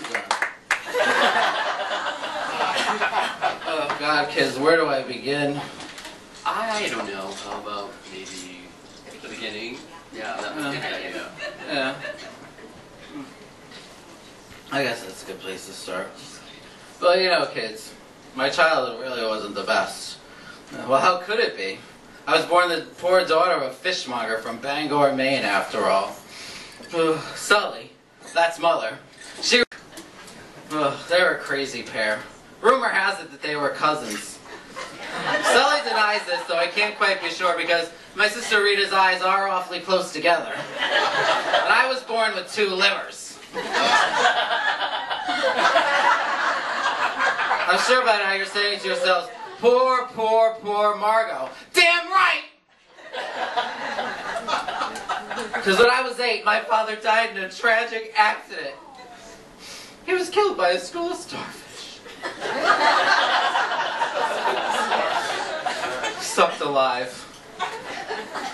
I'm done. Oh God, kids, where do I begin? I don't know. How about maybe the beginning? Yeah, that would be a good idea. Yeah. I guess that's a good place to start. Well, you know, kids, my childhood really wasn't the best. Well, how could it be? I was born the poor daughter of a fishmonger from Bangor, Maine, after all. Sully, that's mother. They were a crazy pair. Rumor has it that they were cousins. Sully denies this, though I can't quite be sure because my sister Rita's eyes are awfully close together. And I was born with 2 livers. I'm sure by now you're saying to yourselves, poor, poor, poor Margot. Damn right! Because when I was 8, my father died in a tragic accident. He was killed by a school of starfish. Sucked alive.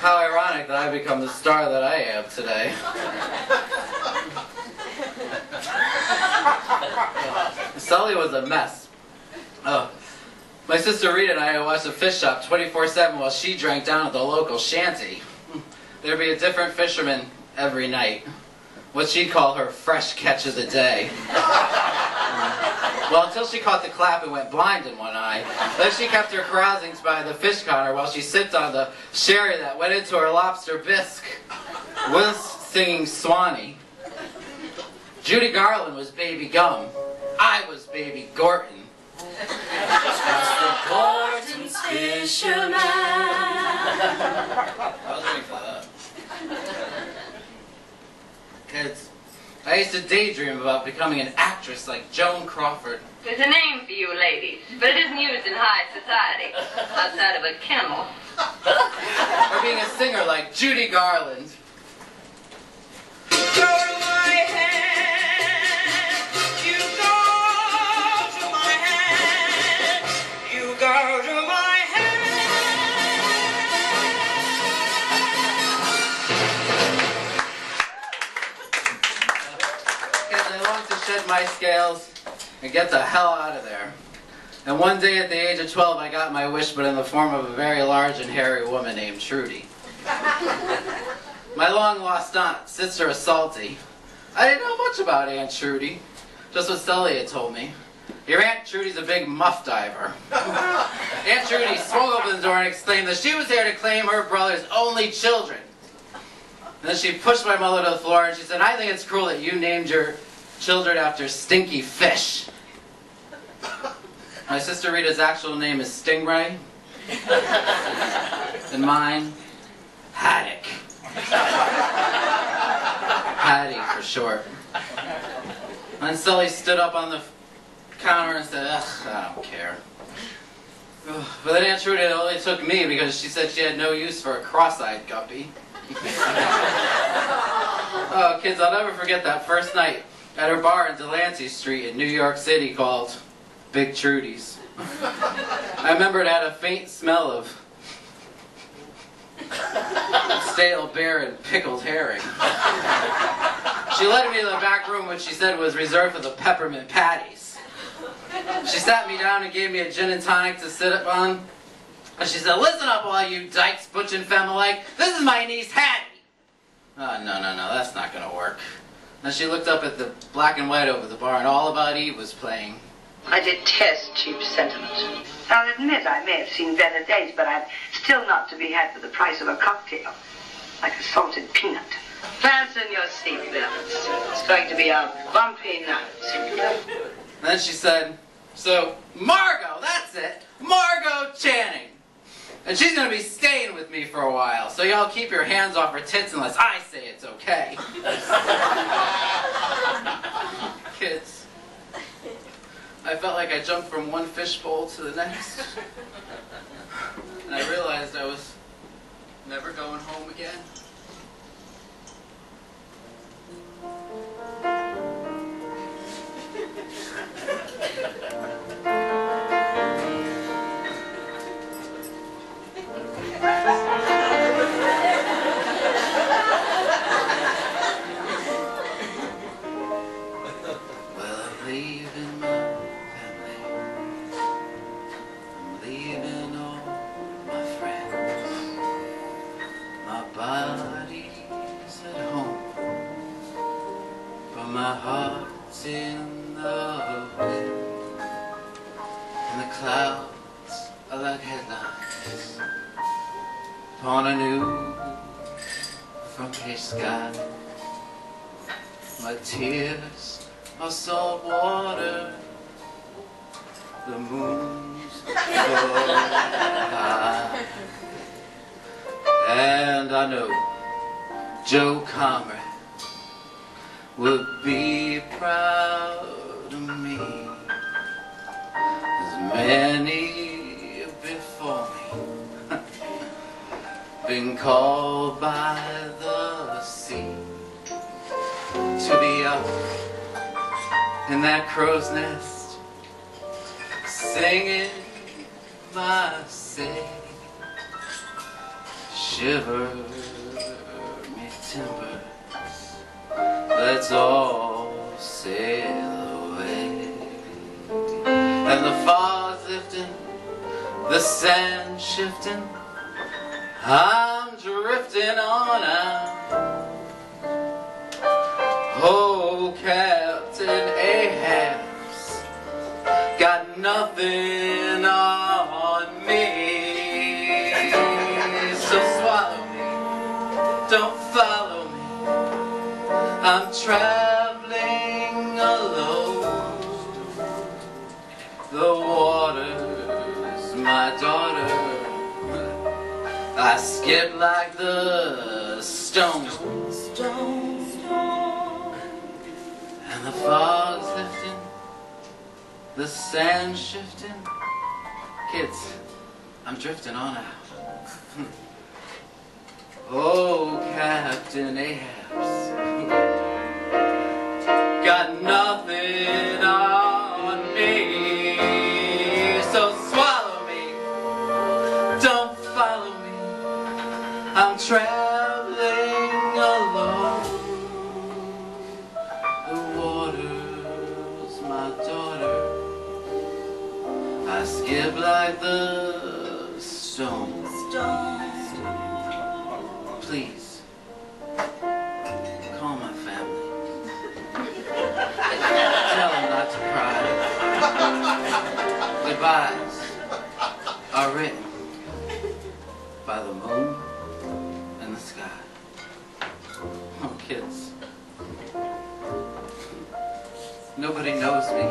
How ironic that I've become the star that I am today. Sully was a mess. My sister Rita and I watched the fish shop 24/7 while she drank down at the local shanty. There'd be a different fisherman every night. What she'd call her fresh catch of the day. Well, until she caught the clap and went blind in one eye. Then she kept her carousings by the fish counter while she sipped on the sherry that went into her lobster bisque, whilst singing Swanee. Judy Garland was Baby Gum. I was Baby Gorton. The Gorton's fisherman. I was waiting for that. Kids, I used to daydream about becoming an actress like Joan Crawford. There's a name for you ladies, but it isn't used in high society, outside of a kennel. Or being a singer like Judy Garland. Go to my hand, you go to my hand, you go to my hand. Kids, I long to shed my scales and get the hell out of there. And one day at the age of 12, I got my wish, but in the form of a very large and hairy woman named Trudy. My long-lost aunt, sister of Salty. I didn't know much about Aunt Trudy, just what Sully had told me. Your Aunt Trudy's a big muff diver. Aunt Trudy swung open the door and exclaimed that she was here to claim her brother's only children. And then she pushed my mother to the floor and she said, I think it's cruel that you named your children after stinky fish. My sister Rita's actual name is Stingray. And mine, Haddock. Hattie for short. And Sully stood up on the counter and said, ugh, I don't care. But then Aunt Trudy only took me because she said she had no use for a cross-eyed guppy. Oh, kids, I'll never forget that first night at her bar in Delancey Street in New York City called Big Trudy's. I remember it had a faint smell of stale beer and pickled herring. She led me to the back room, which she said was reserved for the peppermint patties. She sat me down and gave me a gin and tonic to sit up on. And she said, listen up, all you dykes, butch and femme alike. This is my niece, Hattie. Oh, no, that's not going to work. And she looked up at the black and white over the bar, and All About Eve was playing. I detest cheap sentiment. I'll admit I may have seen better days, but I'm still not to be had for the price of a cocktail. Like a salted peanut. Fasten your seatbelts. It's going to be a bumpy night. And then she said, so, Margot, that's it. Margot Channing. And she's going to be staying with me for a while, so y'all keep your hands off her tits unless I say it's okay. Kids, I felt like I jumped from one fishbowl to the next. And I realized I was never going home again. Well, my heart's in the wind, and the clouds are like headlines upon a new front page sky. My tears are salt water, the moon's so high, and I know Joe Comrade would be proud of me, as many before me been called by the sea to be up in that crow's nest, singing my say, shiver me timbers, let's all sail away. And the fog's lifting, the sand shifting, I'm drifting on out. Oh, Captain Ahab's got nothing on me, so swallow me, don't follow me, I'm traveling alone. The water's my daughter, I skip like the stones. And the fog's lifting, the sand shifting. Kids, I'm drifting on out. Oh, Captain Ahab's got nothing on me, so swallow me, don't follow me, I'm traveling alone. The water's my daughter, I skip like the stones. Please, call my family. Tell them not to cry. Goodbyes are written by the moon and the sky. Oh, kids. Nobody knows me.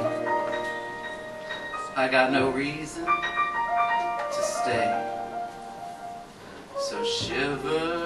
I got no reason to stay. So shiver